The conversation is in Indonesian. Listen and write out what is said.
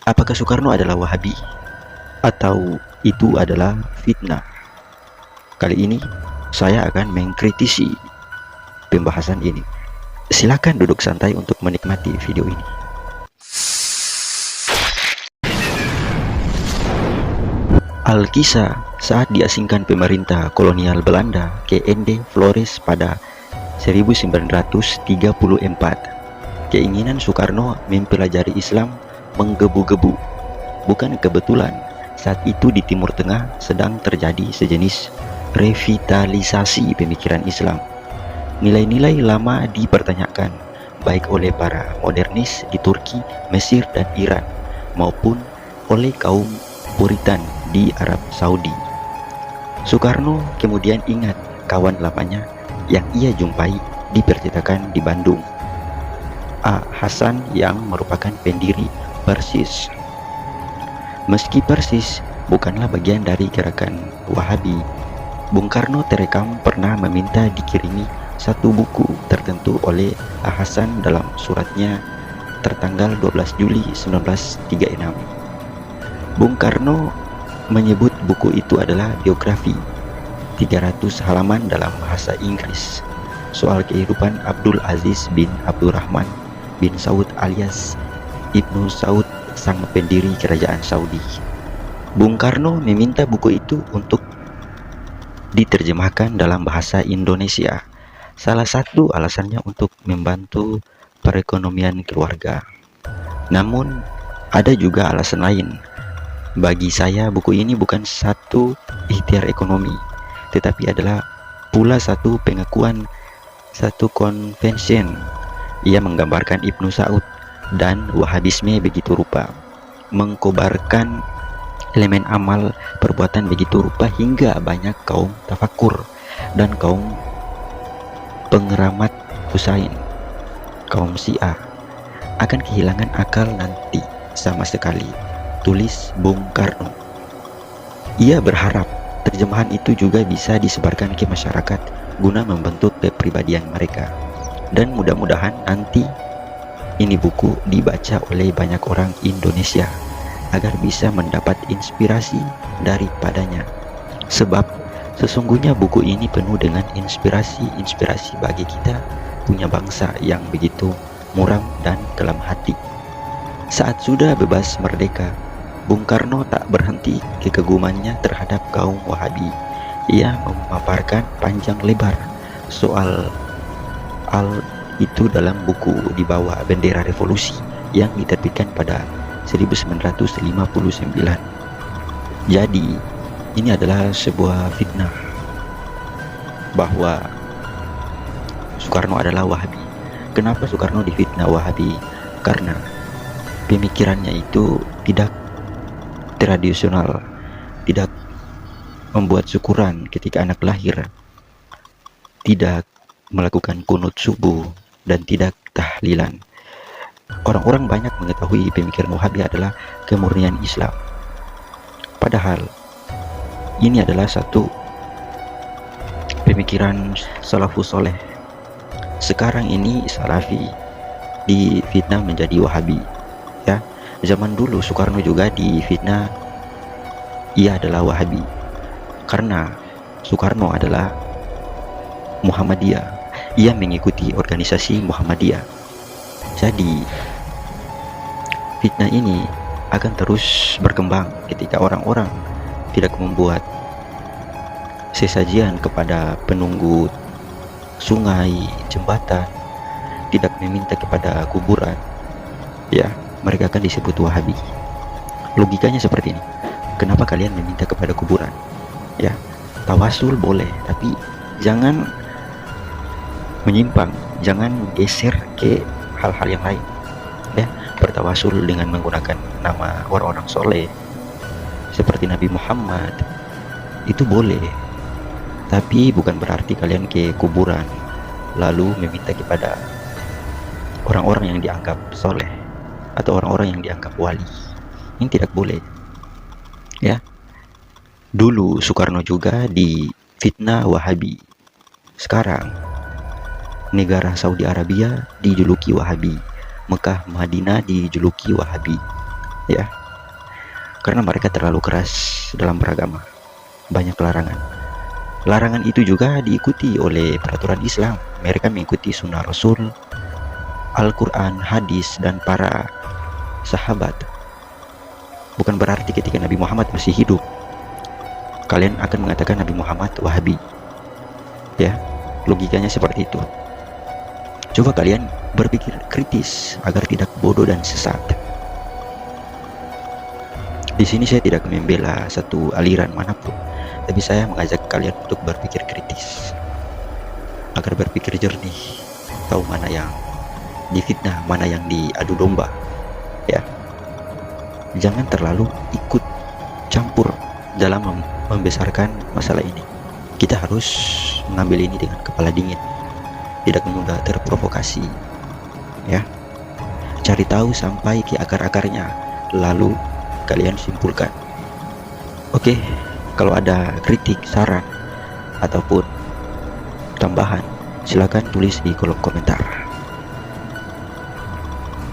Apakah Soekarno adalah Wahabi atau itu adalah fitnah? Kali ini saya akan mengkritisi pembahasan ini. Silakan duduk santai untuk menikmati video ini. Alkisah saat diasingkan pemerintah kolonial Belanda ke Ende Flores pada 1934. Keinginan Soekarno mempelajari Islam menggebu-gebu. Bukan kebetulan saat itu di Timur Tengah sedang terjadi sejenis revitalisasi pemikiran Islam. Nilai-nilai lama dipertanyakan baik oleh para modernis di Turki, Mesir, dan Iran maupun oleh kaum Puritan di Arab Saudi. Soekarno kemudian ingat kawan lamanya yang ia jumpai di percetakan di Bandung, A. Hasan, yang merupakan pendiri Persis. Meski Persis bukanlah bagian dari gerakan Wahabi, Bung Karno terekam pernah meminta dikirimi satu buku tertentu oleh A. Hasan dalam suratnya tertanggal 12 Juli 1936. Bung Karno menyebut buku itu adalah biografi 300 halaman dalam bahasa Inggris soal kehidupan Abdul Aziz bin Abdurrahman bin Saud alias Ibnu Saud, sang pendiri kerajaan Saudi. Bung Karno meminta buku itu untuk diterjemahkan dalam bahasa Indonesia. Salah satu alasannya untuk membantu perekonomian keluarga. Namun ada juga alasan lain. Bagi saya buku ini bukan satu ikhtiar ekonomi, tetapi adalah pula satu pengakuan, satu convention. Ia menggambarkan Ibnu Saud dan Wahabisme begitu rupa, mengkobarkan elemen amal perbuatan begitu rupa hingga banyak kaum tafakur dan kaum pengeramat Husain, kaum Syiah akan kehilangan akal nanti sama sekali, tulis Bung Karno. Ia berharap terjemahan itu juga bisa disebarkan ke masyarakat guna membentuk kepribadian mereka, dan mudah-mudahan nanti ini buku dibaca oleh banyak orang Indonesia agar bisa mendapat inspirasi daripadanya. Sebab sesungguhnya buku ini penuh dengan inspirasi bagi kita punya bangsa yang begitu muram dan kelam hati. Saat sudah bebas merdeka, Bung Karno tak berhenti kekegumannya terhadap kaum Wahabi. Ia memaparkan panjang lebar soal itu dalam buku di bawah bendera revolusi yang diterbitkan pada 1959. Jadi ini adalah sebuah fitnah bahwa Soekarno adalah Wahabi. Kenapa Soekarno difitnah Wahabi? Karena pemikirannya itu tidak tradisional, tidak membuat syukuran ketika anak lahir, tidak melakukan kunut subuh, dan tidak tahlilan. Orang-orang banyak mengetahui pemikiran Wahabi adalah kemurnian Islam. Padahal ini adalah satu pemikiran salafus soleh. Sekarang ini salafi difitnah menjadi Wahabi. Ya, zaman dulu Soekarno juga difitnah ia adalah Wahabi karena Soekarno adalah Muhammadiyah. Ia mengikuti organisasi Muhammadiyah. Jadi fitnah ini akan terus berkembang ketika orang-orang tidak membuat sesajian kepada penunggu sungai, jembatan, tidak meminta kepada kuburan, ya, mereka akan disebut Wahabi. Logikanya seperti ini. Kenapa kalian meminta kepada kuburan? Ya, tawasul boleh, tapi jangan menyimpang, jangan geser ke hal-hal yang lain. Ya, bertawasul dengan menggunakan nama orang-orang soleh seperti Nabi Muhammad itu boleh, tapi bukan berarti kalian ke kuburan lalu meminta kepada orang-orang yang dianggap soleh atau orang-orang yang dianggap wali. Ini tidak boleh. Ya, dulu Soekarno juga difitnah Wahabi. Sekarang negara Saudi Arabia dijuluki Wahabi, Mekah Madinah dijuluki Wahabi. ya, karena mereka terlalu keras dalam beragama, banyak larangan. Larangan itu juga diikuti oleh peraturan Islam. Mereka mengikuti sunnah Rasul, Al-Quran, hadis, dan para sahabat. Bukan berarti ketika Nabi Muhammad masih hidup kalian akan mengatakan Nabi Muhammad Wahabi, ya. Logikanya seperti itu. Coba kalian berpikir kritis agar tidak bodoh dan sesat. Di sini saya tidak membela satu aliran manapun, tapi saya mengajak kalian untuk berpikir kritis agar berpikir jernih, tahu mana yang difitnah, mana yang diadu domba, ya. Jangan terlalu ikut campur dalam membesarkan masalah ini. Kita harus mengambil ini dengan kepala dingin, tidak mudah terprovokasi, ya. Cari tahu sampai ke akar-akarnya, lalu kalian simpulkan. Oke, kalau ada kritik, saran, ataupun tambahan, silakan tulis di kolom komentar.